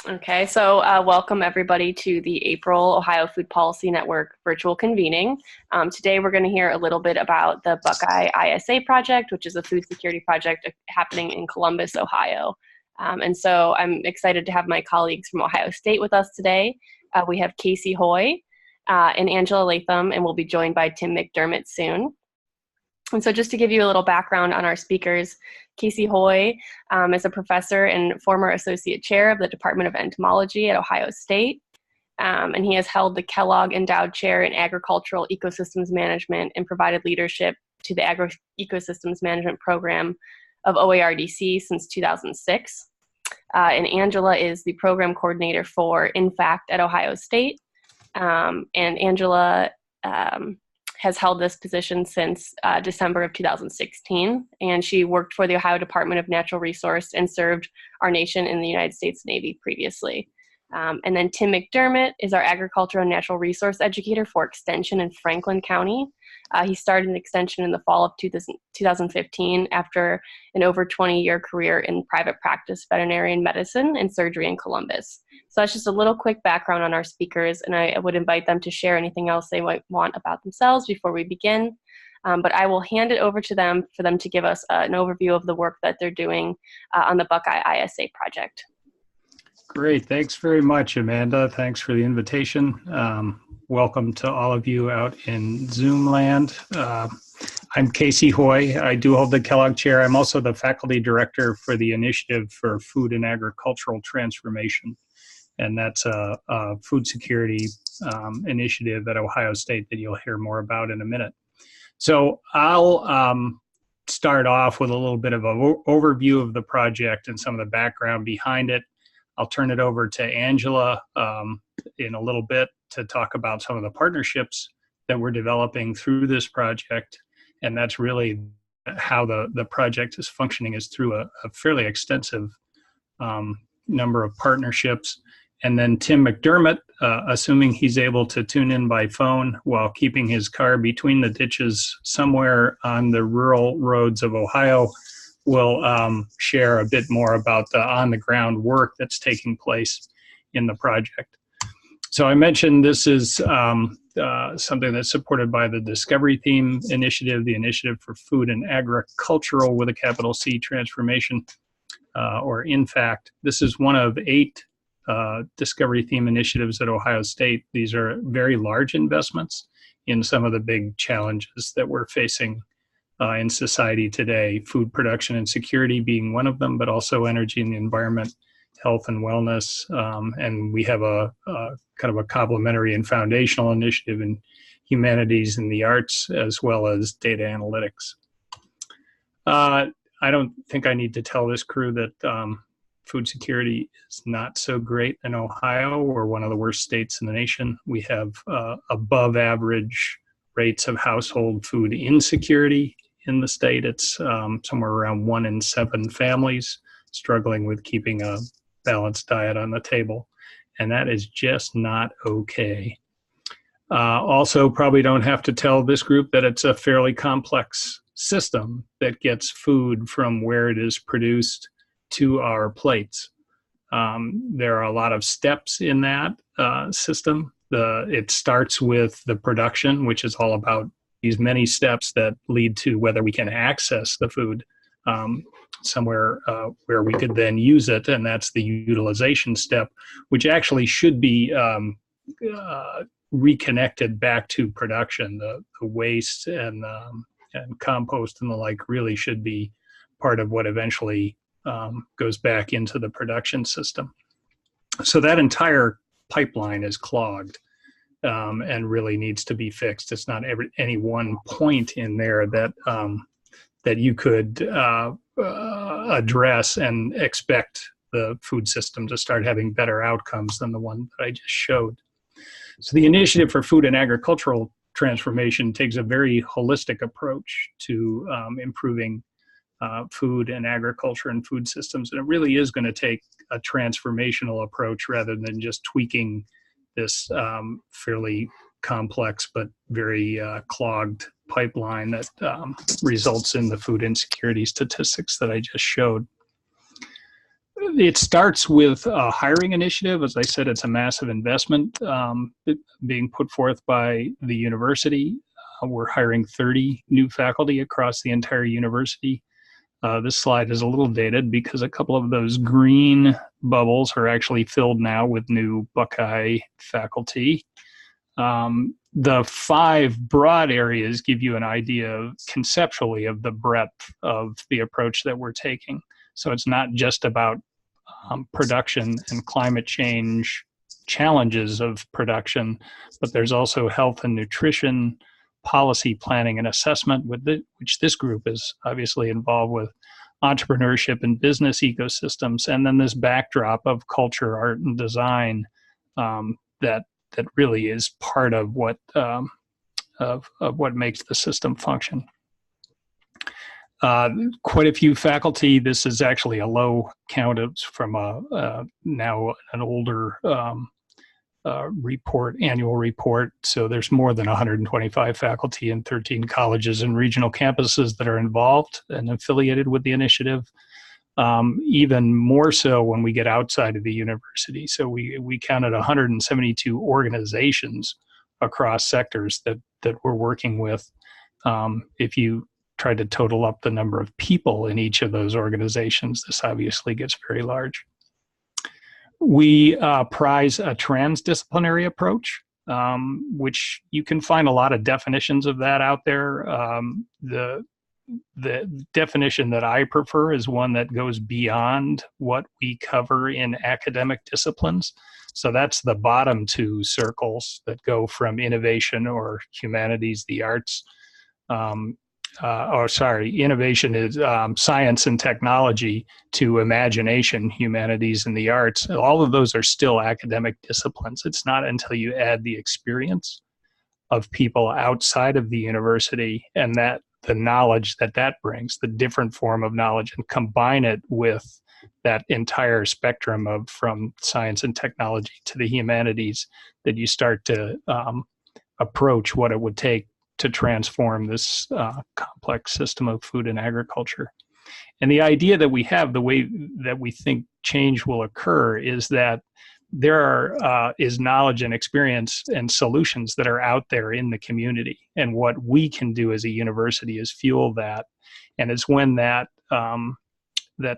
Okay, so welcome everybody to the April Ohio Food Policy Network virtual convening. Today we're going to hear a little bit about the Buckeye ISA project, which is a food security project happening in Columbus, Ohio. And so I'm excited to have my colleagues from Ohio State with us today. We have Casey Hoy and Angela Latham, and we'll be joined by Tim McDermott soon. And so just to give you a little background on our speakers, Casey Hoy is a professor and former associate chair of the Department of Entomology at Ohio State. And he has held the Kellogg Endowed Chair in Agricultural Ecosystems Management and provided leadership to the Agro-Ecosystems Management Program of OARDC since 2006. And Angela is the program coordinator for InFACT at Ohio State. And Angela has held this position since December of 2016, and she worked for the Ohio Department of Natural Resource and served our nation in the United States Navy previously. And then Tim McDermott is our agricultural and natural resource educator for Extension in Franklin County. He started in Extension in the fall of 2015 after an over 20-year career in private practice veterinarian medicine and surgery in Columbus. So that's just a little quick background on our speakers, and I would invite them to share anything else they might want about themselves before we begin. But I will hand it over to them for them to give us an overview of the work that they're doing on the Buckeye ISA project. Great. Thanks very much, Amanda. Thanks for the invitation. Welcome to all of you out in Zoom land. I'm Casey Hoy. I do hold the Kellogg Chair. I'm also the faculty director for the Initiative for Food and Agricultural Transformation. And that's a food security initiative at Ohio State that you'll hear more about in a minute. So I'll start off with a little bit of an overview of the project and some of the background behind it. I'll turn it over to Angela in a little bit to talk about some of the partnerships that we're developing through this project. And that's really how the project is functioning, is through a fairly extensive number of partnerships. And then Tim McDermott, assuming he's able to tune in by phone while keeping his car between the ditches somewhere on the rural roads of Ohio, will share a bit more about the on-the-ground work that's taking place in the project. So I mentioned this is something that's supported by the Discovery Theme Initiative, the Initiative for Food and Agricultural with a capital C transformation, or InFACT. This is one of 8 Discovery Theme initiatives at Ohio State. These are very large investments in some of the big challenges that we're facing in society today, food production and security being one of them, but also energy and the environment, health and wellness. And we have a kind of a complementary and foundational initiative in humanities and the arts, as well as data analytics. I don't think I need to tell this crew that food security is not so great in Ohio. We're one of the worst states in the nation. We have above average rates of household food insecurity in the state. It's somewhere around 1 in 7 families struggling with keeping a balanced diet on the table. And that is just not okay. Also, probably don't have to tell this group that it's a fairly complex system that gets food from where it is produced to our plates. There are a lot of steps in that system. It starts with the production, which is all about these many steps that lead to whether we can access the food somewhere where we could then use it, and that's the utilization step, which actually should be reconnected back to production. The waste and compost and the like really should be part of what eventually goes back into the production system. So that entire pipeline is clogged. And really needs to be fixed. It's not any one point in there that that you could address and expect the food system to start having better outcomes than the one that I just showed. So the Initiative for Food and Agricultural Transformation takes a very holistic approach to improving food and agriculture and food systems, and it really is going to take a transformational approach rather than just tweaking this fairly complex but very clogged pipeline that results in the food insecurity statistics that I just showed. It starts with a hiring initiative. As I said, it's a massive investment being put forth by the university. We're hiring 30 new faculty across the entire university. This slide is a little dated because a couple of those green bubbles are actually filled now with new Buckeye faculty. The 5 broad areas give you an idea conceptually of the breadth of the approach that we're taking. So it's not just about production and climate change challenges of production, but there's also health and nutrition, policy planning and assessment, which this group is obviously involved with, entrepreneurship and business ecosystems, and then this backdrop of culture, art, and design that really is part of what makes the system function. Quite a few faculty. This is actually a low count. It's from now an older annual report. So there's more than 125 faculty in 13 colleges and regional campuses that are involved and affiliated with the initiative. Even more so when we get outside of the university. So we counted 172 organizations across sectors that we're working with. If you try to total up the number of people in each of those organizations, this obviously gets very large. We prize a transdisciplinary approach, which you can find a lot of definitions of that out there. The definition that I prefer is one that goes beyond what we cover in academic disciplines. So that's the bottom 2 circles that go from innovation or humanities, the arts. Innovation is science and technology, to imagination, humanities, and the arts. All of those are still academic disciplines. It's not until you add the experience of people outside of the university and that the knowledge that brings, the different form of knowledge, and combine it with that entire spectrum of from science and technology to the humanities, that you start to approach what it would take to transform this complex system of food and agriculture. And the idea that we have, the way that we think change will occur, is that there is knowledge and experience and solutions that are out there in the community. And what we can do as a university is fuel that. And it's when that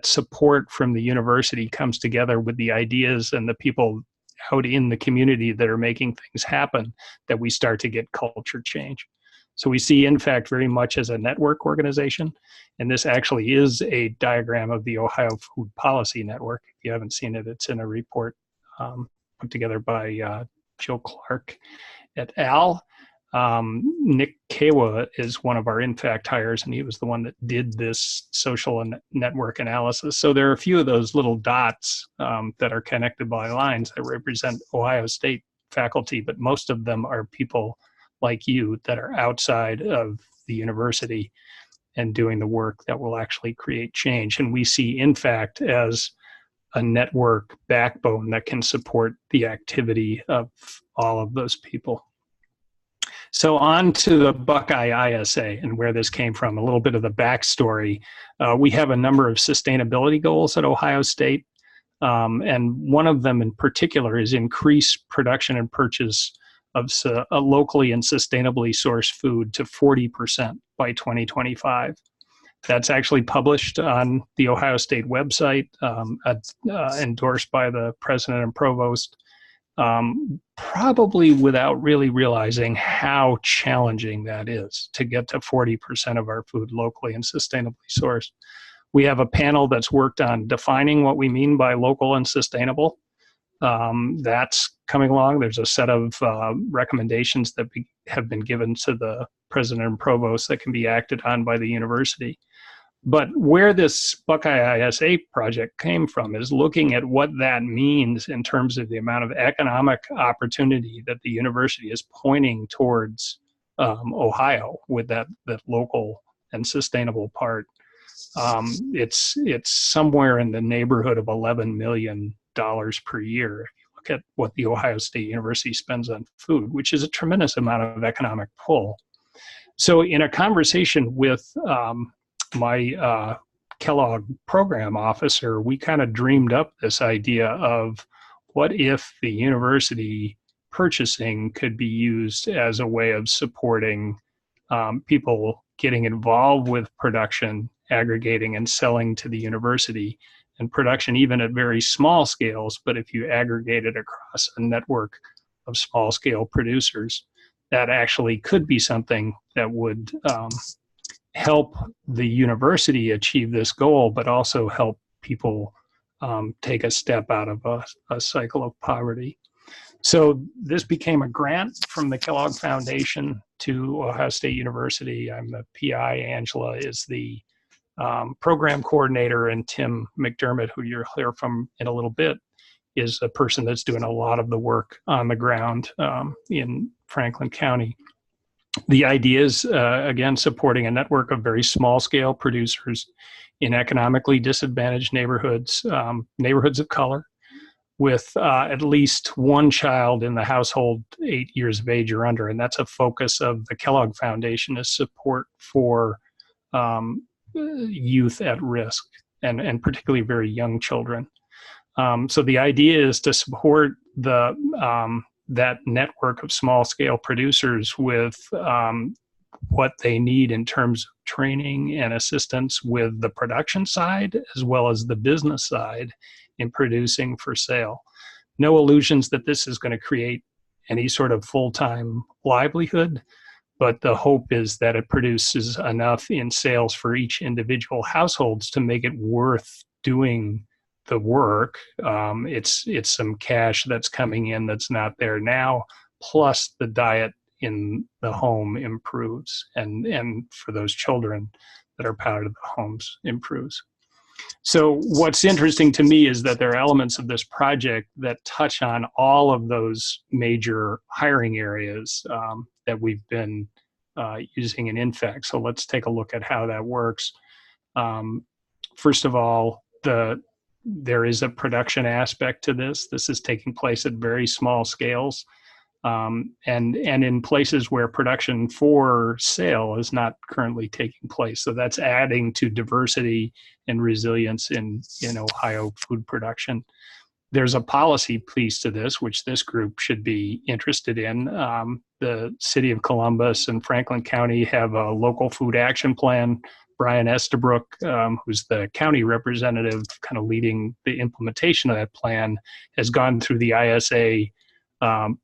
support from the university comes together with the ideas and the people out in the community that are making things happen that we start to get culture change. So we see InFACT very much as a network organization, and this actually is a diagram of the Ohio Food Policy Network. If you haven't seen it, it's in a report put together by Jill Clark et al. Nick Kawa is one of our InFACT hires, and he was the one that did this social and network analysis. So there are a few of those little dots that are connected by lines that represent Ohio State faculty, but most of them are people like you that are outside of the university and doing the work that will actually create change. And we see InFACT as a network backbone that can support the activity of all of those people. So on to the Buckeye ISA and where this came from, a little bit of the backstory. We have a number of sustainability goals at Ohio State, and one of them in particular is increase production and purchase of locally and sustainably sourced food to 40% by 2025. That's actually published on the Ohio State website, endorsed by the president and provost, probably without really realizing how challenging that is to get to 40% of our food locally and sustainably sourced. We have a panel that's worked on defining what we mean by local and sustainable. That's coming along. There's a set of recommendations that have been given to the president and provost that can be acted on by the university. But where this Buckeye ISA project came from is looking at what that means in terms of the amount of economic opportunity that the university is pointing towards Ohio with that local and sustainable part. It's somewhere in the neighborhood of $11 million per year. If you look at what the Ohio State University spends on food, which is a tremendous amount of economic pull. So in a conversation with my Kellogg program officer, we kind of dreamed up this idea of what if the university purchasing could be used as a way of supporting people getting involved with production, aggregating and selling to the university, and production even at very small scales. But if you aggregate it across a network of small scale producers, that actually could be something that would help the university achieve this goal, but also help people take a step out of a cycle of poverty. So this became a grant from the Kellogg Foundation to Ohio State University. I'm the PI. Angela is the program coordinator, and Tim McDermott, who you'll hear from in a little bit, is a person that's doing a lot of the work on the ground in Franklin County. The idea is, again, supporting a network of very small scale producers in economically disadvantaged neighborhoods, neighborhoods of color, with at least one child in the household 8 years of age or under. And that's a focus of the Kellogg Foundation, is support for youth at risk, and particularly very young children. So the idea is to support that network of small scale producers with what they need in terms of training and assistance with the production side as well as the business side in producing for sale. No illusions that this is going to create any sort of full-time livelihood, but the hope is that it produces enough in sales for each individual households to make it worth doing the work. It's some cash that's coming in that's not there now, plus the diet in the home improves, and for those children that are part of the homes improves. So what's interesting to me is that there are elements of this project that touch on all of those major hiring areas that we've been using in InFACT. So let's take a look at how that works. First of all, there is a production aspect to this. This is taking place at very small scales, and in places where production for sale is not currently taking place. So that's adding to diversity and resilience in Ohio food production. There's a policy piece to this, which this group should be interested in. The City of Columbus and Franklin County have a local food action plan. Brian Estabrook, who's the county representative kind of leading the implementation of that plan, has gone through the ISA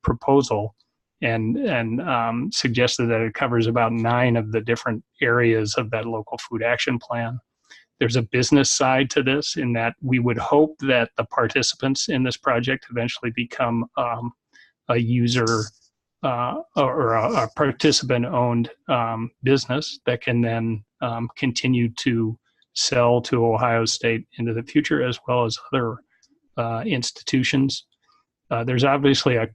proposal and suggested that it covers about 9 of the different areas of that local food action plan. There's a business side to this, in that we would hope that the participants in this project eventually become a user or a participant-owned business that can then continue to sell to Ohio State into the future, as well as other institutions. There's obviously a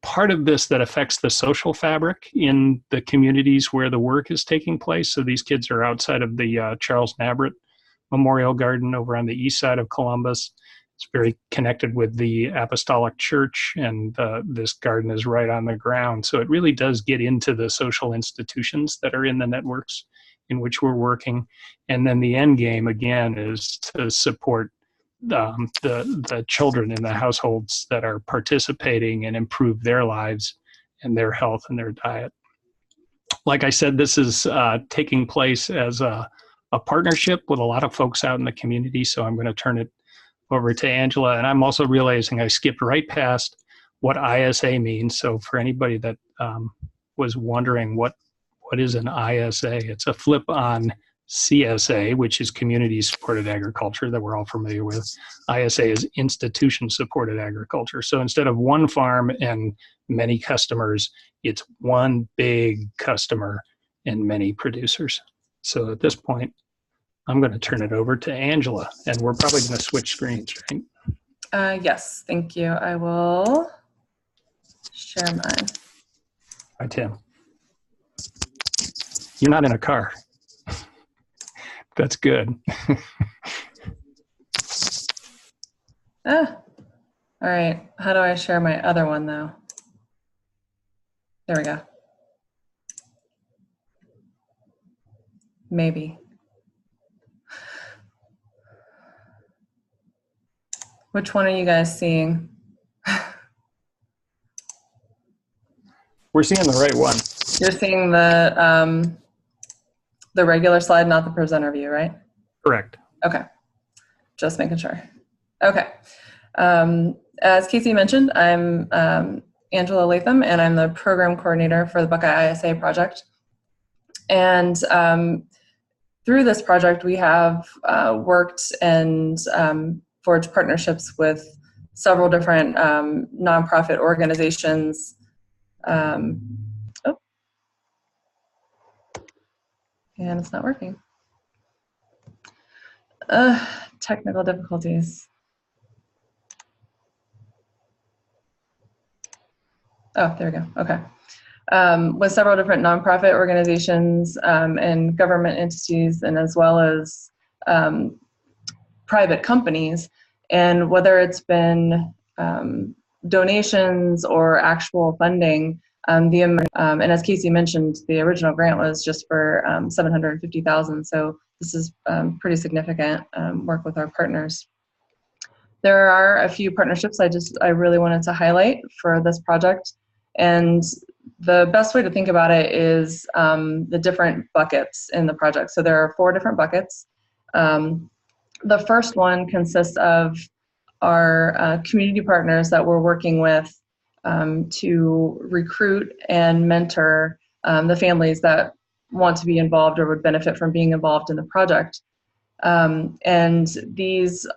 part of this that affects the social fabric in the communities where the work is taking place. So these kids are outside of the Charles Nabrett Memorial Garden over on the east side of Columbus. It's very connected with the Apostolic Church, and this garden is right on the ground. So it really does get into the social institutions that are in the networks in which we're working. And then the end game, again, is to support the children in the households that are participating and improve their lives and their health and their diet. Like I said, this is taking place as a partnership with a lot of folks out in the community. So I'm going to turn it over to Angela. And I'm also realizing I skipped right past what ISA means. So for anybody that was wondering what is an ISA, it's a flip on CSA, which is community supported agriculture that we're all familiar with. ISA is institution supported agriculture. So instead of one farm and many customers, it's one big customer and many producers. So at this point, I'm going to turn it over to Angela, and we're probably going to switch screens, right? Yes, thank you. I will share mine. Hi, Tim. You're not in a car. That's good. All right. How do I share my other one, though? There we go. Maybe. Which one are you guys seeing? We're seeing the right one. You're seeing the regular slide, not the presenter view, right? Correct. Okay, just making sure. Okay, as Casey mentioned, I'm Angela Latham, and I'm the program coordinator for the Buckeye ISA project. And through this project, we have worked and forged partnerships with several different nonprofit organizations. And it's not working. Technical difficulties. Oh, there we go. Okay. With several different nonprofit organizations and government entities, and as well as private companies. And whether it's been donations or actual funding, and as Casey mentioned, the original grant was just for $750,000. So this is pretty significant work with our partners. There are a few partnerships I really wanted to highlight for this project. And the best way to think about it is the different buckets in the project. So there are 4 different buckets. The first one consists of our community partners that we're working with to recruit and mentor the families that want to be involved or would benefit from being involved in the project. And these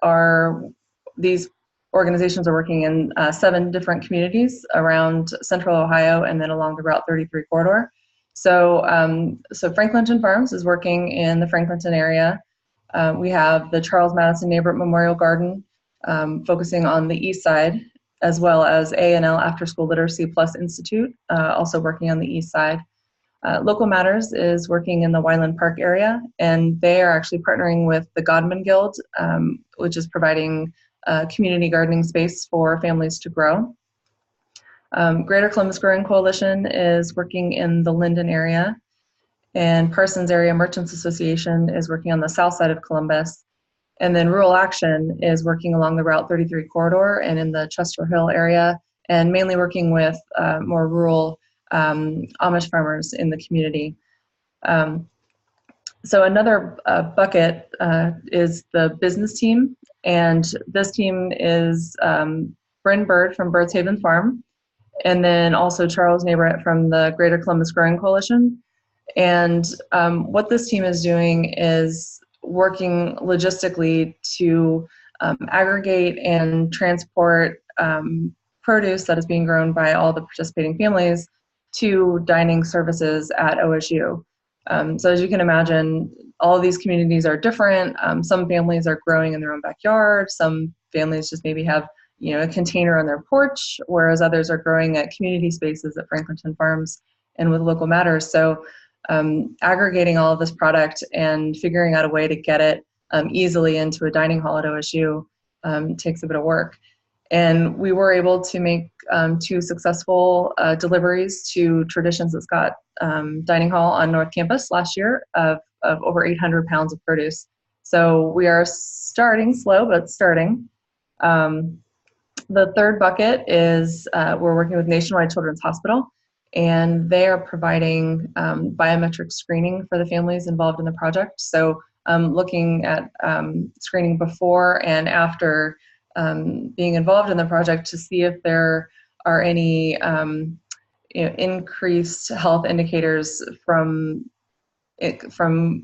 organizations are working in 7 different communities around Central Ohio and then along the Route 33 corridor. So, Franklinton Farms is working in the Franklinton area. We have the Charles Madison Neighborhood Memorial Garden focusing on the east side, as well as A&L After School Literacy Plus Institute, also working on the east side. Local Matters is working in the Wyland Park area, and they are actually partnering with the Godman Guild, which is providing community gardening space for families to grow. Greater Columbus Growing Coalition is working in the Linden area, and Parsons Area Merchants Association is working on the south side of Columbus. And then Rural Action is working along the Route 33 corridor and in the Chester Hill area, and mainly working with more rural Amish farmers in the community. So another bucket is the business team, and this team is Bryn Bird from Birds Haven Farm, and then also Charles Neighborhood from the Greater Columbus Growing Coalition. And what this team is doing is working logistically to aggregate and transport produce that is being grown by all the participating families to dining services at OSU. So as you can imagine, all of these communities are different. Some families are growing in their own backyard. Some families just maybe have, a container on their porch, whereas others are growing at community spaces at Franklinton Farms and with Local Matters. So aggregating all of this product and figuring out a way to get it easily into a dining hall at OSU takes a bit of work. And we were able to make 2 successful deliveries to Traditions at Scott Dining Hall on North Campus last year of over 800 pounds of produce. So we are starting slow, but starting. The third bucket is we're working with Nationwide Children's Hospital, and they are providing biometric screening for the families involved in the project. So looking at screening before and after being involved in the project to see if there are any increased health indicators from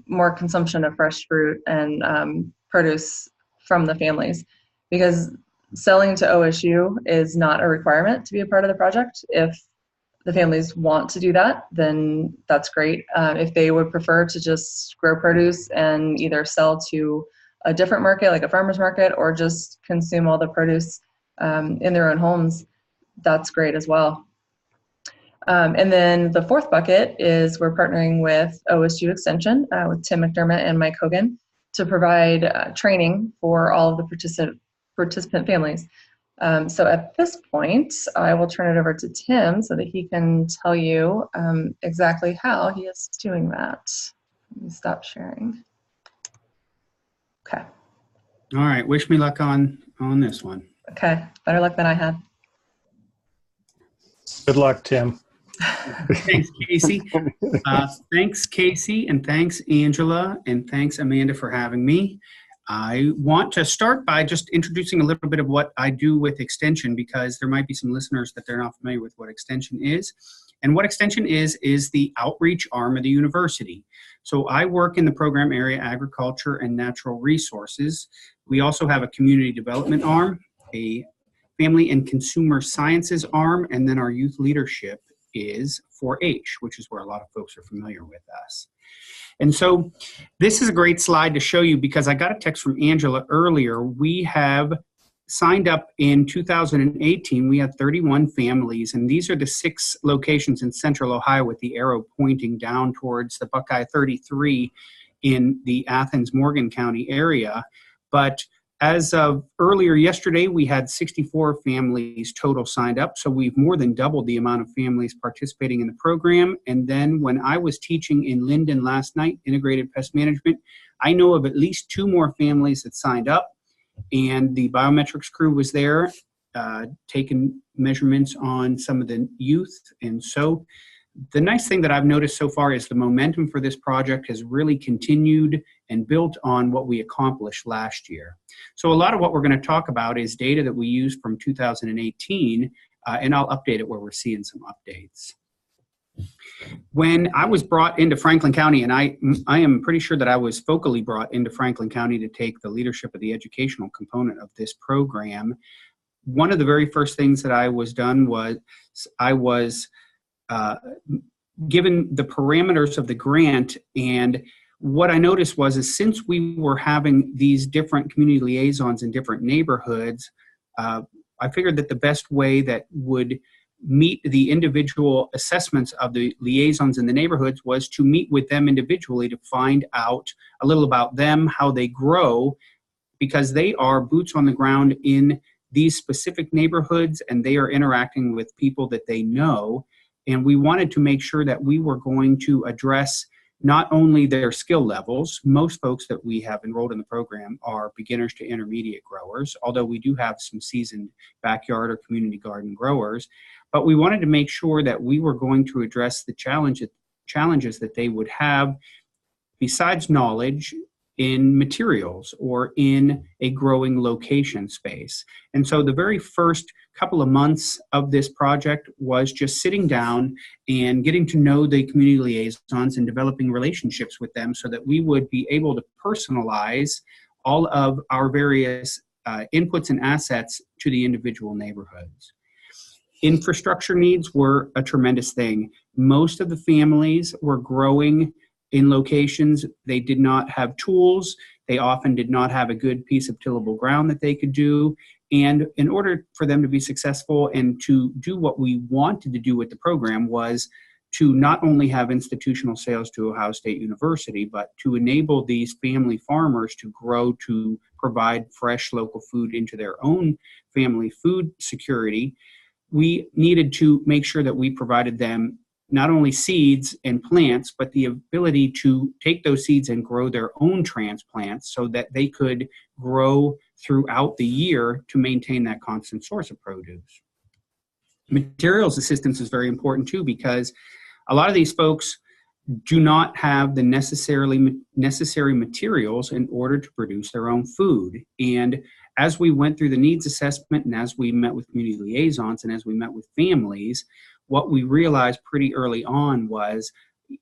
more consumption of fresh fruit and produce from the families. Because selling to OSU is not a requirement to be a part of the project. If the families want to do that, then that's great. If they would prefer to just grow produce and either sell to a different market, like a farmer's market, or just consume all the produce in their own homes, that's great as well. And then the fourth bucket is we're partnering with OSU Extension, with Tim McDermott and Mike Hogan, to provide training for all of the participant families. So at this point, I will turn it over to Tim so that he can tell you exactly how he is doing that. Let me stop sharing. Okay. All right. Wish me luck on on this one. Okay, better luck than I had. Good luck, Tim. Thanks, Casey. Thanks, Casey, and thanks, Angela, and thanks, Amanda, for having me. I want to start by just introducing a little bit of what I do with Extension, because there might be some listeners that they're not familiar with what Extension is. And what Extension is the outreach arm of the university. So I work in the program area, agriculture and natural resources. We also have a community development arm, a family and consumer sciences arm, and then our youth leadership is 4-H, which is where a lot of folks are familiar with us. And so this is a great slide to show you, because I got a text from Angela earlier. We have signed up in 2018. We had 31 families, and these are the 6 locations in central Ohio with the arrow pointing down towards the Buckeye 33 in the Athens-Morgan County area. But as of earlier yesterday, we had 64 families total signed up, so we've more than doubled the amount of families participating in the program. And then when I was teaching in Linden last night, integrated pest management, I know of at least 2 more families that signed up, and the biometrics crew was there taking measurements on some of the youth. And so the nice thing that I've noticed so far is the momentum for this project has really continued and built on what we accomplished last year. So a lot of what we're going to talk about is data that we used from 2018, and I'll update it where we're seeing some updates. When I was brought into Franklin County, and I am pretty sure that I was focally brought into Franklin County to take the leadership of the educational component of this program, one of the very first things that I was done was I was given the parameters of the grant. And what I noticed is since we were having these different community liaisons in different neighborhoods, I figured that the best way that would meet the individual assessments of the liaisons in the neighborhoods was to meet with them individually to find out a little about them, how they grow, because they are boots on the ground in these specific neighborhoods, and they are interacting with people that they know. And we wanted to make sure that we were going to address not only their skill levels. Most folks that we have enrolled in the program are beginners to intermediate growers, although we do have some seasoned backyard or community garden growers. But we wanted to make sure that we were going to address the challenges that they would have besides knowledge in materials or in a growing location space. And so the very first couple of months of this project was just sitting down and getting to know the community liaisons and developing relationships with them so that we would be able to personalize all of our various inputs and assets to the individual neighborhoods. Infrastructure needs were a tremendous thing. Most of the families were growing in locations they did not have tools. They often did not have a good piece of tillable ground that they could do. And in order for them to be successful and to do what we wanted to do with the program was to not only have institutional sales to Ohio State University, but to enable these family farmers to grow to provide fresh local food into their own family food security. We needed to make sure that we provided them not only seeds and plants, but the ability to take those seeds and grow their own transplants so that they could grow throughout the year to maintain that constant source of produce. Materials assistance is very important too, because a lot of these folks do not have the necessary materials in order to produce their own food. And as we went through the needs assessment and as we met with community liaisons and as we met with families, what we realized pretty early on was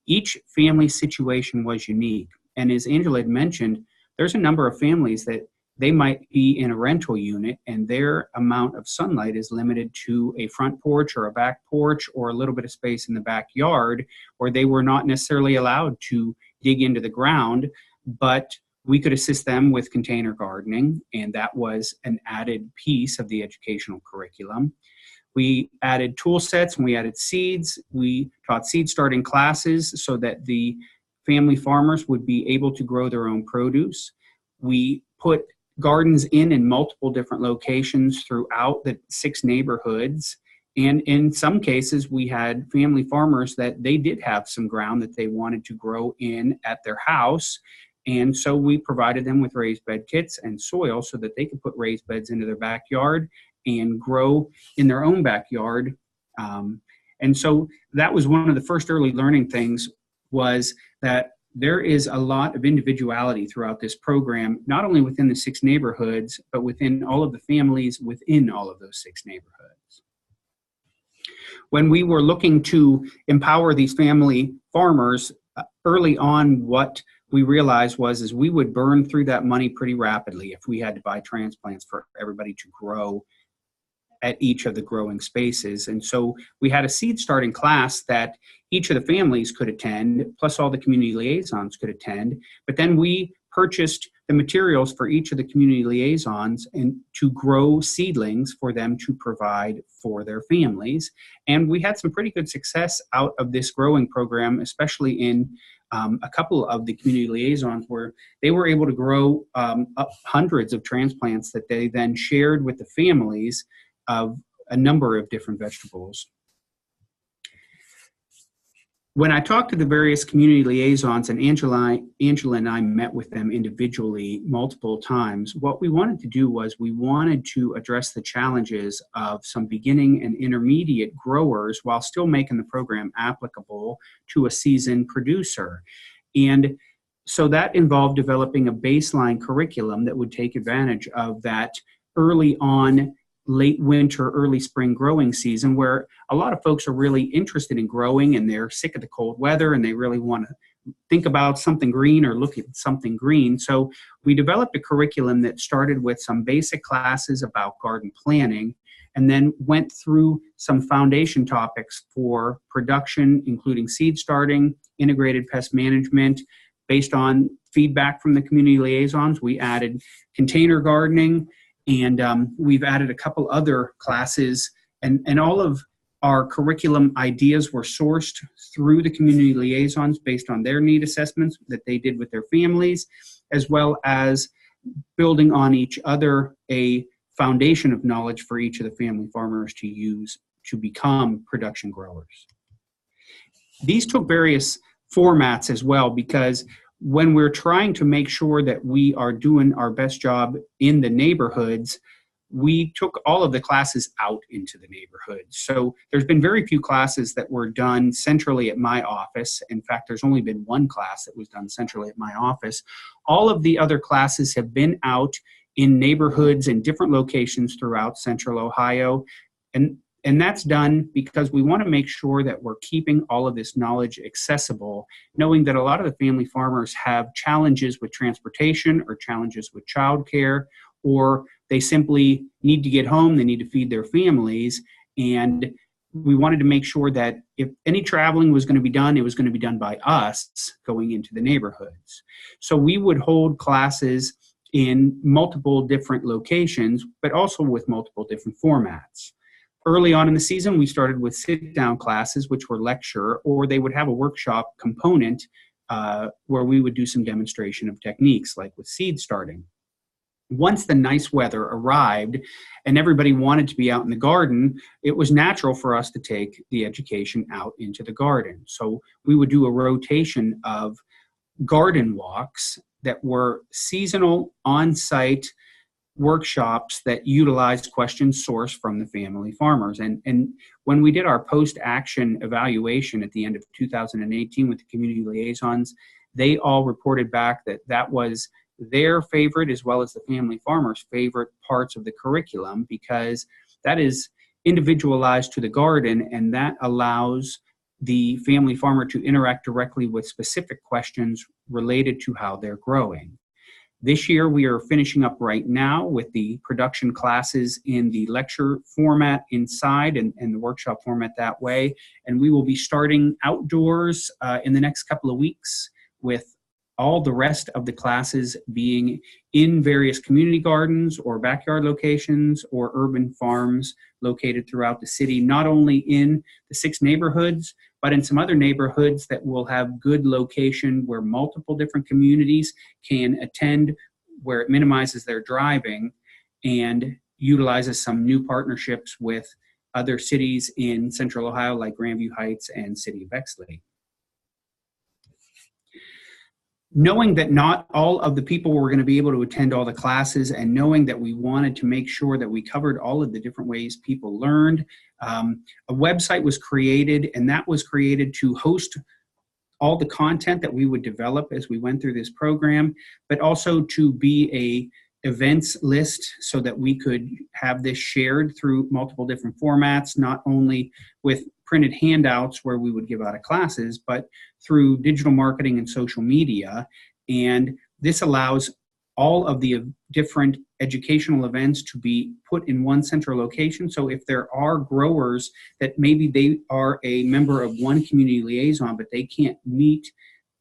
each family situation was unique. And as Angela had mentioned, there's a number of families that they might be in a rental unit and their amount of sunlight is limited to a front porch or a back porch or a little bit of space in the backyard, or they were not necessarily allowed to dig into the ground, but we could assist them with container gardening, and that was an added piece of the educational curriculum. We added tool sets and we added seeds. We taught seed starting classes so that the family farmers would be able to grow their own produce. We put gardens in multiple different locations throughout the 6 neighborhoods. And in some cases, we had family farmers that they did have some ground that they wanted to grow in at their house. And so we provided them with raised bed kits and soil so that they could put raised beds into their backyard and grow in their own backyard. And so that was one of the first early learning things, was that there is a lot of individuality throughout this program, not only within the 6 neighborhoods, but within all of the families within all of those 6 neighborhoods. When we were looking to empower these family farmers, early on what we realized is we would burn through that money pretty rapidly if we had to buy transplants for everybody to grow at each of the growing spaces. And so we had a seed starting class that each of the families could attend, plus all the community liaisons could attend. But then we purchased the materials for each of the community liaisons and to grow seedlings for them to provide for their families. And we had some pretty good success out of this growing program, especially in a couple of the community liaisons where they were able to grow up hundreds of transplants that they then shared with the families of a number of different vegetables. When I talked to the various community liaisons, and Angela and I met with them individually multiple times, what we wanted to do was we wanted to address the challenges of some beginning and intermediate growers while still making the program applicable to a seasoned producer. And so that involved developing a baseline curriculum that would take advantage of that early on late winter, early spring growing season, where a lot of folks are really interested in growing and they're sick of the cold weather and they really want to think about something green or look at something green. So we developed a curriculum that started with some basic classes about garden planning and then went through some foundation topics for production, including seed starting, integrated pest management. Based on feedback from the community liaisons, we added container gardening, and we've added a couple other classes, and all of our curriculum ideas were sourced through the community liaisons based on their need assessments that they did with their families, as well as building on each other a foundation of knowledge for each of the family farmers to use to become production growers. These took various formats as well, because when we're trying to make sure that we are doing our best job in the neighborhoods, we took all of the classes out into the neighborhoods. So there's been very few classes that were done centrally at my office. In fact, there's only been one class that was done centrally at my office. All of the other classes have been out in neighborhoods in different locations throughout Central Ohio. And that's done because we want to make sure that we're keeping all of this knowledge accessible, knowing that a lot of the family farmers have challenges with transportation or challenges with childcare, or they simply need to get home, they need to feed their families. And we wanted to make sure that if any traveling was going to be done, it was going to be done by us going into the neighborhoods. So we would hold classes in multiple different locations, but also with multiple different formats. Early on in the season, we started with sit-down classes, which were lecture, or they would have a workshop component where we would do some demonstration of techniques, like with seed starting. Once the nice weather arrived and everybody wanted to be out in the garden, it was natural for us to take the education out into the garden. So we would do a rotation of garden walks that were seasonal, on-site workshops that utilized questions sourced from the family farmers. And when we did our post-action evaluation at the end of 2018 with the community liaisons, they all reported back that that was their favorite, as well as the family farmers' favorite parts of the curriculum, because that is individualized to the garden, and that allows the family farmer to interact directly with specific questions related to how they're growing. This year, we are finishing up right now with the production classes in the lecture format inside and the workshop format that way. And we will be starting outdoors in the next couple of weeks, with all the rest of the classes being in various community gardens or backyard locations or urban farms located throughout the city, not only in the 6 neighborhoods, but in some other neighborhoods that will have good location where multiple different communities can attend, where it minimizes their driving and utilizes some new partnerships with other cities in Central Ohio, like Grandview Heights and City of Bexley. knowing that not all of the people were going to be able to attend all the classes, and knowing that we wanted to make sure that we covered all of the different ways people learned, a website was created, and that was created to host all the content that we would develop as we went through this program, but also to be a events list so that we could have this shared through multiple different formats, not only with printed handouts where we would give out of classes, but through digital marketing and social media. And this allows all of the different educational events to be put in one central location. So if there are growers that maybe they are a member of one community liaison, but they can't meet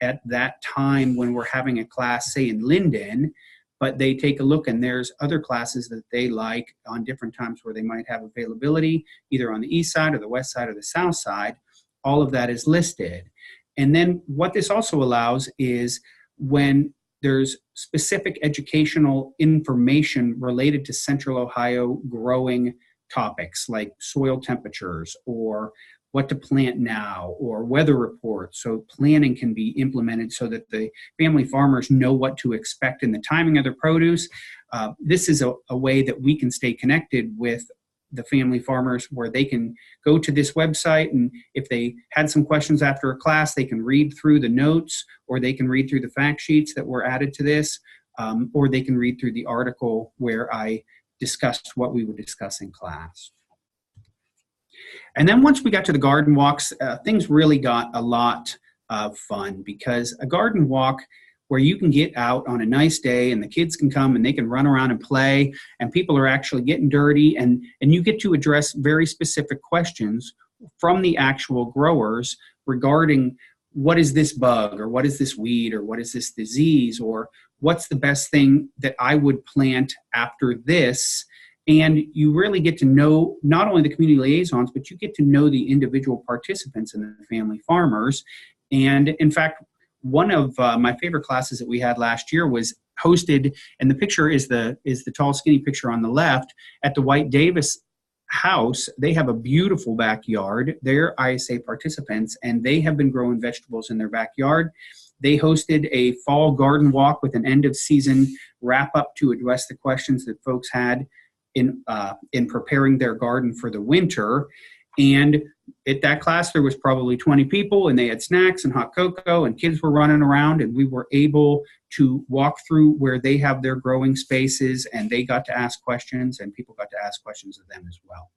at that time when we're having a class, say in Linden, but they take a look and there's other classes that they like on different times where they might have availability, either on the east side or the west side or the south side, all of that is listed. And then what this also allows is when there's specific educational information related to Central Ohio growing topics like soil temperatures or what to plant now or weather reports. So planning can be implemented so that the family farmers know what to expect in the timing of their produce. This is a way that we can stay connected with the family farmers where they can go to this website, and if they had some questions after a class, they can read through the notes, or they can read through the fact sheets that were added to this, or they can read through the article where I discussed what we would discuss in class. And then once we got to the garden walks, things really got a lot of fun, because a garden walk where you can get out on a nice day and the kids can come and they can run around and play and people are actually getting dirty, and you get to address very specific questions from the actual growers regarding what is this bug, or what is this weed, or what is this disease, or what's the best thing that I would plant after this. And you really get to know not only the community liaisons, but you get to know the individual participants and the family farmers. And in fact, one of my favorite classes that we had last year was hosted, and the picture is the tall, skinny picture on the left, at the White Davis house. They have a beautiful backyard. They're ISA participants, and they have been growing vegetables in their backyard. They hosted a fall garden walk with an end of season wrap up to address the questions that folks had in preparing their garden for the winter. And at that class, there was probably 20 people, and they had snacks and hot cocoa, and kids were running around, and we were able to walk through where they have their growing spaces, and they got to ask questions, and people got to ask questions of them as well.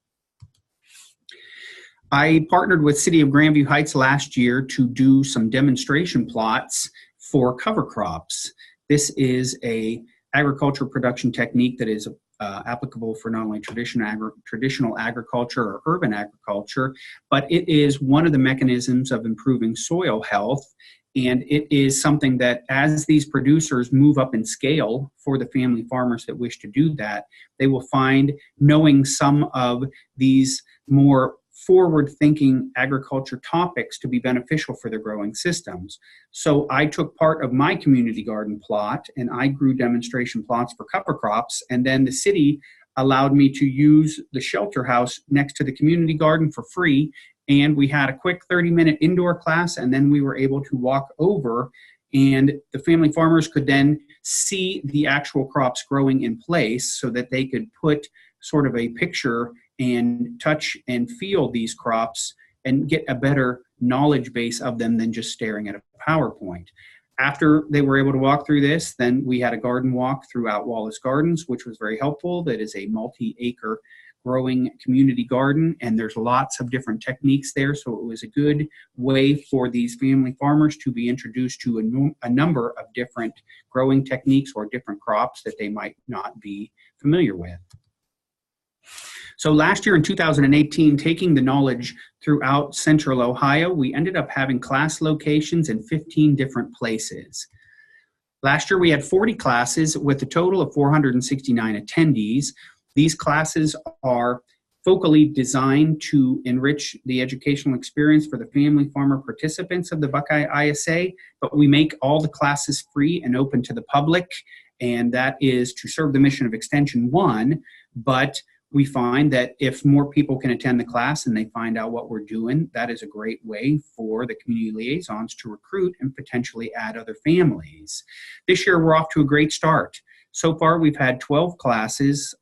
I partnered with City of Grandview Heights last year to do some demonstration plots for cover crops. This is a agriculture production technique that is applicable for not only traditional agriculture or urban agriculture, but it is one of the mechanisms of improving soil health. And it is something that as these producers move up in scale for the family farmers that wish to do that, they will find knowing some of these more forward-thinking agriculture topics to be beneficial for their growing systems. So I took part of my community garden plot and I grew demonstration plots for cover crops, and then the city allowed me to use the shelter house next to the community garden for free, and we had a quick 30-minute indoor class, and then we were able to walk over, and the family farmers could then see the actual crops growing in place so that they could put sort of a picture and touch and feel these crops and get a better knowledge base of them than just staring at a PowerPoint. After they were able to walk through this, then we had a garden walk throughout Wallace Gardens, which was very helpful. That is a multi-acre growing community garden, and there's lots of different techniques there, so it was a good way for these family farmers to be introduced to a number of different growing techniques or different crops that they might not be familiar with. So last year in 2018, taking the knowledge throughout Central Ohio, we ended up having class locations in 15 different places. Last year we had 40 classes with a total of 469 attendees. These classes are focally designed to enrich the educational experience for the family farmer participants of the Buckeye ISA, but we make all the classes free and open to the public, and that is to serve the mission of Extension 1, but we find that if more people can attend the class and they find out what we're doing, that is a great way for the community liaisons to recruit and potentially add other families. This year, we're off to a great start. So far, we've had 12 classes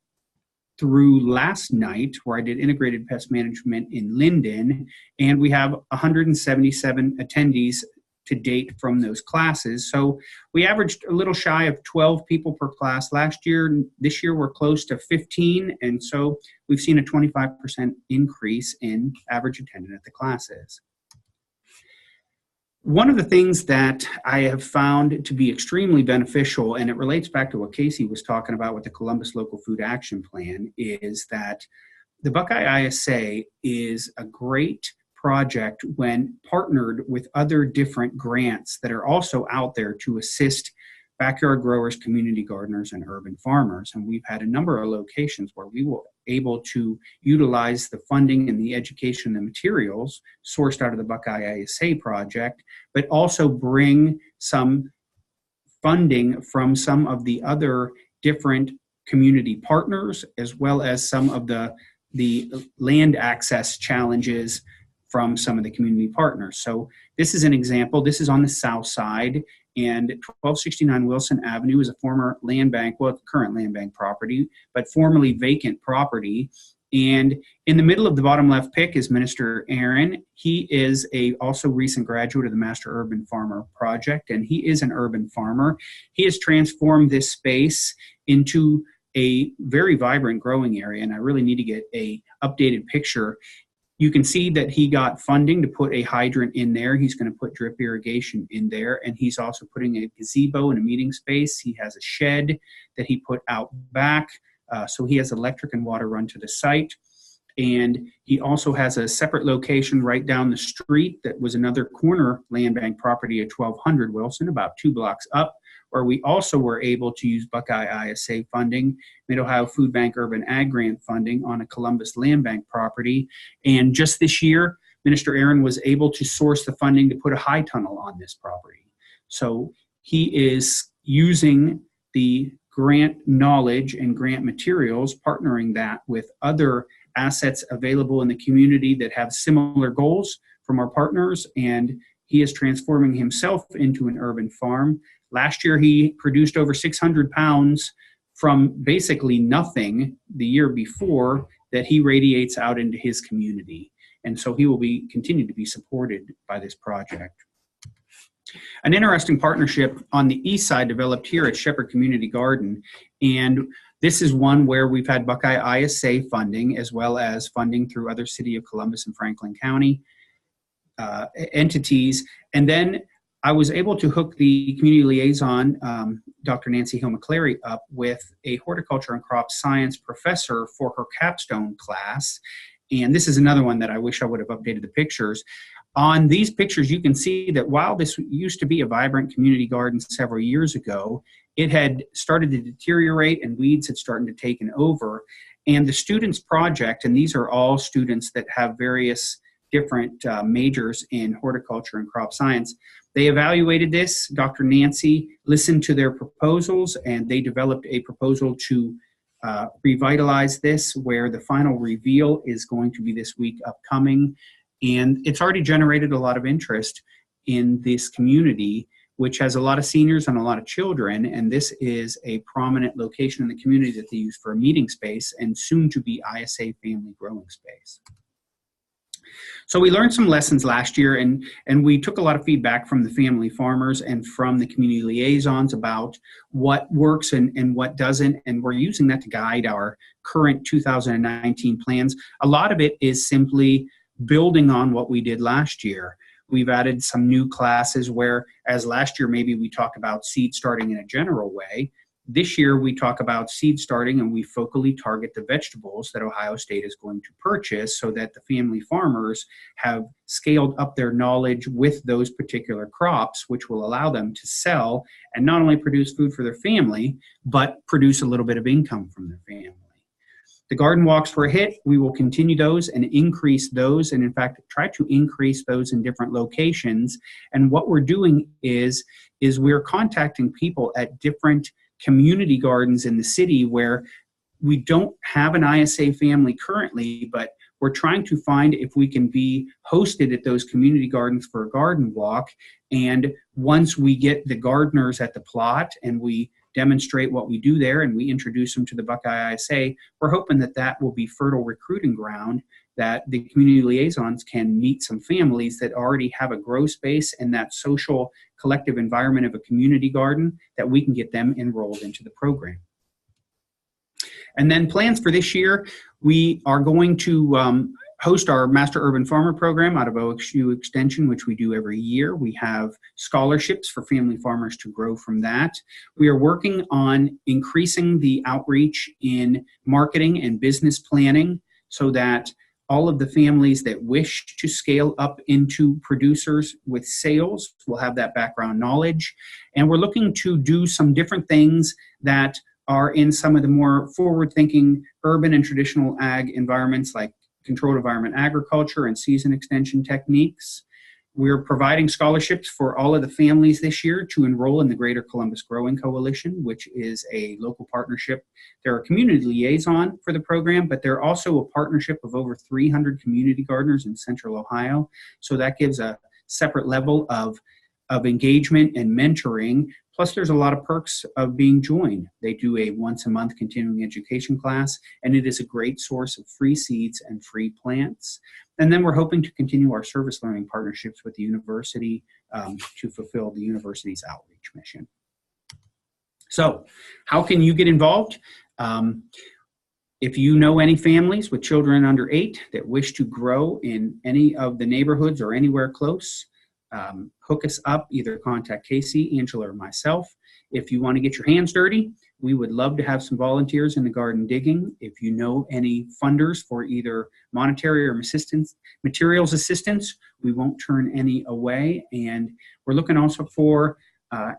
through last night, where I did integrated pest management in Linden, and we have 177 attendees to date from those classes. So we averaged a little shy of 12 people per class last year. This year we're close to 15, and so we've seen a 25% increase in average attendance at the classes. One of the things that I have found to be extremely beneficial, and it relates back to what Casey was talking about with the Columbus Local Food Action Plan, is that the Buckeye ISA is a great project when partnered with other different grants that are also out there to assist backyard growers, community gardeners, and urban farmers. And we've had a number of locations where we were able to utilize the funding and the education and the materials sourced out of the Buckeye ISA project, but also bring some funding from some of the other different community partners, as well as some of the land access challenges from some of the community partners. So this is an example. This is on the south side, and 1269 Wilson Avenue is a former land bank, well, current land bank property, but formerly vacant property. And in the middle of the bottom left pick is Minister Aaron. He is a also recent graduate of the Master Urban Farmer Project, and he is an urban farmer. He has transformed this space into a very vibrant growing area, and I really need to get a updated picture. You can see that he got funding to put a hydrant in there. He's going to put drip irrigation in there, and he's also putting a gazebo and a meeting space. He has a shed that he put out back, so he has electric and water run to the site. And he also has a separate location right down the street that was another corner land bank property at 1200 Wilson, about 2 blocks up, where we also were able to use Buckeye ISA funding, Mid-Ohio Food Bank Urban Ag Grant funding on a Columbus land bank property. And just this year, Minister Aaron was able to source the funding to put a high tunnel on this property. So he is using the grant knowledge and grant materials, partnering that with other assets available in the community that have similar goals from our partners, and he is transforming himself into an urban farm. Last year, he produced over 600 pounds from basically nothing the year before that he radiates out into his community. And so he will continue to be supported by this project. An interesting partnership on the east side developed here at Shepard Community Garden. And this is one where we've had Buckeye ISA funding, as well as funding through other City of Columbus and Franklin County entities. And then I was able to hook the community liaison, Dr. Nancy Hill-McClary, up with a horticulture and crop science professor for her capstone class. And this is another one that I wish I would have updated the pictures. On these pictures, you can see that while this used to be a vibrant community garden several years ago, it had started to deteriorate and weeds had started to take over. And the students' project, and these are all students that have various different majors in horticulture and crop science, they evaluated this. Dr. Nancy listened to their proposals, and they developed a proposal to revitalize this, where the final reveal is going to be this week upcoming. And it's already generated a lot of interest in this community, which has a lot of seniors and a lot of children. And this is a prominent location in the community that they use for a meeting space and soon to be ISA family growing space. So we learned some lessons last year, and we took a lot of feedback from the family farmers and from the community liaisons about what works and what doesn't, and we're using that to guide our current 2019 plans. A lot of it is simply building on what we did last year. We've added some new classes where, as last year, maybe we talked about seed starting in a general way. This year, we talk about seed starting, and we focally target the vegetables that Ohio State is going to purchase so that the family farmers have scaled up their knowledge with those particular crops, which will allow them to sell and not only produce food for their family, but produce a little bit of income from their family. The garden walks were a hit. We will continue those and increase those, and in fact, try to increase those in different locations. And what we're doing is we're contacting people at different community gardens in the city where we don't have an ISA family currently, but we're trying to find if we can be hosted at those community gardens for a garden walk. And once we get the gardeners at the plot and we demonstrate what we do there and we introduce them to the Buckeye ISA, we're hoping that that will be fertile recruiting ground, that the community liaisons can meet some families that already have a grow space and that social collective environment of a community garden, that we can get them enrolled into the program. And then plans for this year, we are going to host our Master Urban Farmer program out of OXU Extension, which we do every year. We have scholarships for family farmers to grow from that. We are working on increasing the outreach in marketing and business planning so that all of the families that wish to scale up into producers with sales will have that background knowledge. And we're looking to do some different things that are in some of the more forward-thinking urban and traditional ag environments like controlled environment agriculture and season extension techniques. We're providing scholarships for all of the families this year to enroll in the Greater Columbus Growing Coalition, which is a local partnership. They're a community liaison for the program, but they're also a partnership of over 300 community gardeners in Central Ohio. So that gives a separate level of engagement and mentoring. Plus, there's a lot of perks of being joined. They do a once-a-month continuing education class, and it is a great source of free seeds and free plants. And then we're hoping to continue our service learning partnerships with the university to fulfill the university's outreach mission. So, how can you get involved? If you know any families with children under 8 that wish to grow in any of the neighborhoods or anywhere close, hook us up, either contact Casey, Angela, or myself. If you want to get your hands dirty, we would love to have some volunteers in the garden digging. If you know any funders for either monetary or materials assistance, we won't turn any away. And we're looking also for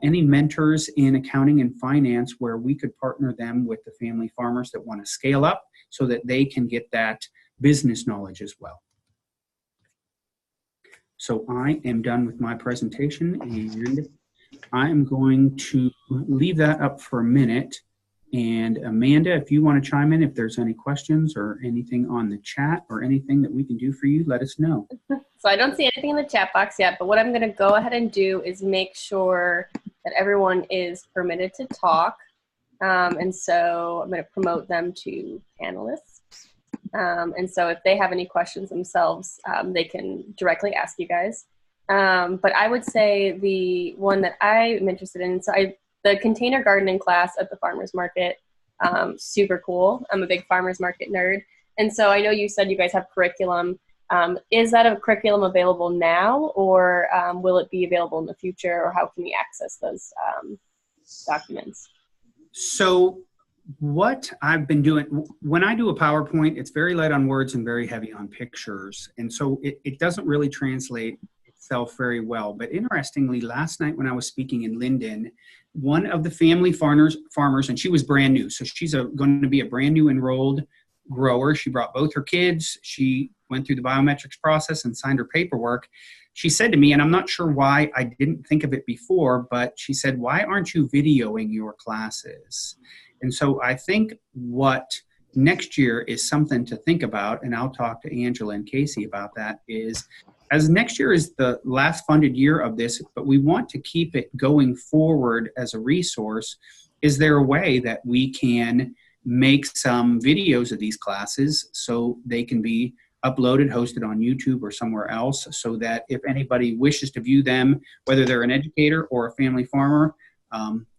any mentors in accounting and finance where we could partner them with the family farmers that want to scale up so that they can get that business knowledge as well. So I am done with my presentation, and I am going to leave that up for a minute. And Amanda, if you want to chime in, if there's any questions or anything on the chat or anything that we can do for you, let us know. So I don't see anything in the chat box yet, but what I'm going to go ahead and do is make sure that everyone is permitted to talk. And so I'm going to promote them to panelists. And so if they have any questions themselves, they can directly ask you guys. But I would say the one that I'm interested in, so the container gardening class at the farmer's market, super cool. I'm a big farmer's market nerd. And so I know you said you guys have curriculum. Is that a curriculum available now, or will it be available in the future, or how can we access those documents? So what I've been doing, when I do a PowerPoint, it's very light on words and very heavy on pictures. And so it doesn't really translate itself very well. But interestingly, last night when I was speaking in Linden, one of the family farmers, and she was brand new. So she's going to be a brand new enrolled grower. She brought both her kids. She went through the biometrics process and signed her paperwork. She said to me, and I'm not sure why I didn't think of it before, but she said, "Why aren't you videoing your classes?" And so I think what next year is something to think about, and I'll talk to Angela and Casey about that, is as next year is the last funded year of this, but we want to keep it going forward as a resource. Is there a way that we can make some videos of these classes so they can be uploaded, hosted on YouTube or somewhere else, so that if anybody wishes to view them, whether they're an educator or a family farmer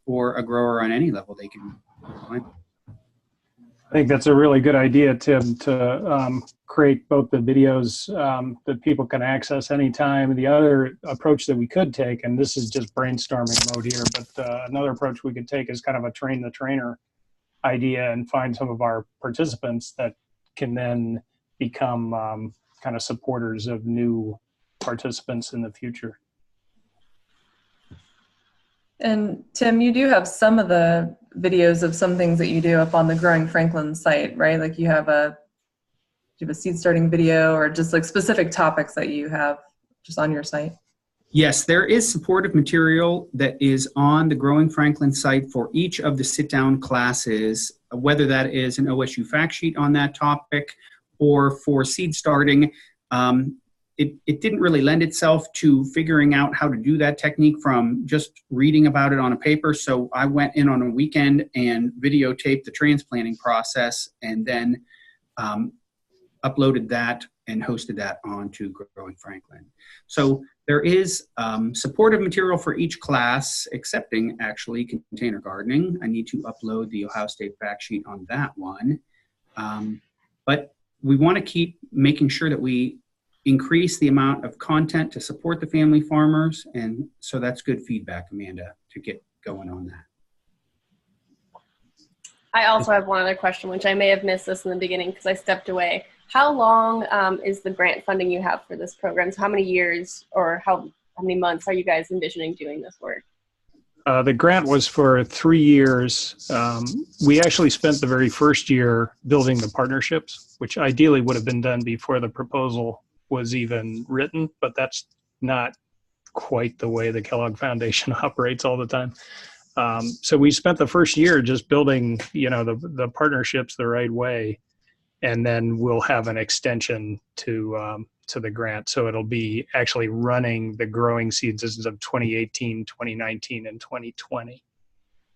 or a grower on any level, they can find them. I think that's a really good idea, Tim, to create both the videos that people can access anytime. The other approach that we could take, and this is just brainstorming mode here, but another approach we could take is kind of a train the trainer idea and find some of our participants that can then become kind of supporters of new participants in the future. And Tim, you do have some of the videos of some things that you do up on the Growing Franklin site, right? Like you have a seed starting video, or just like specific topics that you have just on your site? Yes, there is supportive material that is on the Growing Franklin site for each of the sit-down classes. whether that is an OSU fact sheet on that topic or for seed starting. It didn't really lend itself to figuring out how to do that technique from just reading about it on a paper. So I went in on a weekend and videotaped the transplanting process, and then uploaded that and hosted that onto Growing Franklin. So there is supportive material for each class, excepting actually container gardening. I need to upload the Ohio State fact sheet on that one. But we want to keep making sure that we increase the amount of content to support the family farmers. And so that's good feedback, Amanda, to get going on that. I also have one other question, which I may have missed this in the beginning because I stepped away. How long is the grant funding you have for this program? So how many years or how many months are you guys envisioning doing this work? The grant was for 3 years. We actually spent the very first year building the partnerships, which ideally would have been done before the proposal was even written, but that's not quite the way the Kellogg Foundation operates all the time. So we spent the first year just building, the partnerships the right way, and then we'll have an extension to the grant. So it'll be actually running the growing seasons of 2018, 2019, and 2020.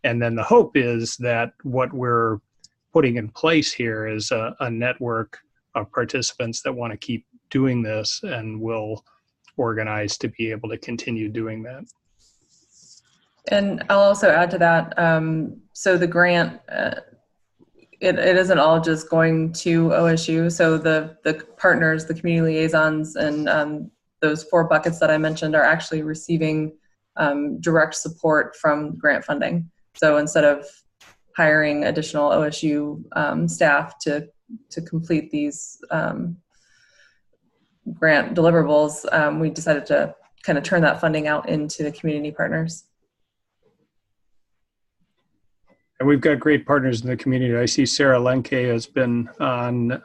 And then the hope is that what we're putting in place here is a network of participants that want to keep doing this, and will organize to be able to continue doing that. And I'll also add to that, so the grant, it isn't all just going to OSU. So the partners, the community liaisons, and those 4 buckets that I mentioned are actually receiving direct support from grant funding. So instead of hiring additional OSU staff to complete these grant deliverables, we decided to kind of turn that funding out into the community partners. And we've got great partners in the community. I see Sarah Lenke has been on,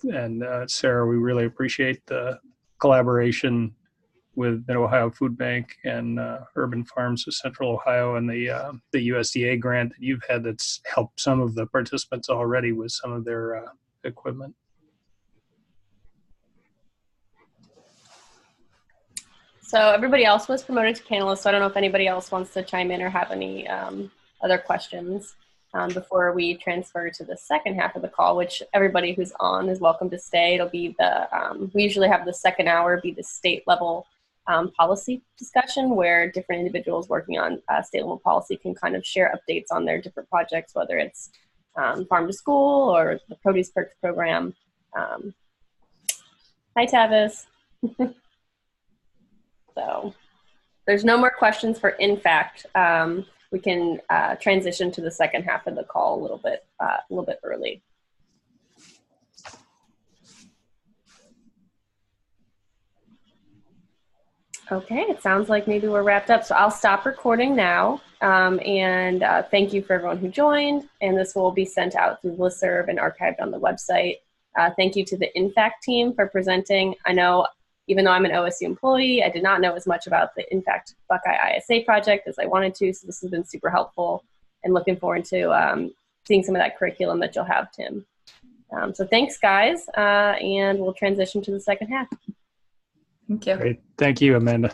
and Sarah, we really appreciate the collaboration with Mid-Ohio Food Bank and Urban Farms of Central Ohio, and the USDA grant that you've had that's helped some of the participants already with some of their equipment. So everybody else was promoted to panelists, so I don't know if anybody else wants to chime in or have any other questions before we transfer to the second half of the call, which everybody who's on is welcome to stay. It'll be we usually have the second hour be the state level policy discussion, where different individuals working on state level policy can kind of share updates on their different projects, whether it's Farm to School or the Produce Perks program. Hi, Tavis. So there's no more questions for InFACT. We can transition to the second half of the call a little bit early. Okay, it sounds like maybe we're wrapped up. So I'll stop recording now. And thank you for everyone who joined. And this will be sent out through listserv and archived on the website. Thank you to the InFACT team for presenting. I know, even though I'm an OSU employee, I did not know as much about the InFACT Buckeye ISA project as I wanted to, so this has been super helpful, and looking forward to seeing some of that curriculum that you'll have, Tim. So thanks, guys, and we'll transition to the second half. Thank you. Great. Thank you, Amanda.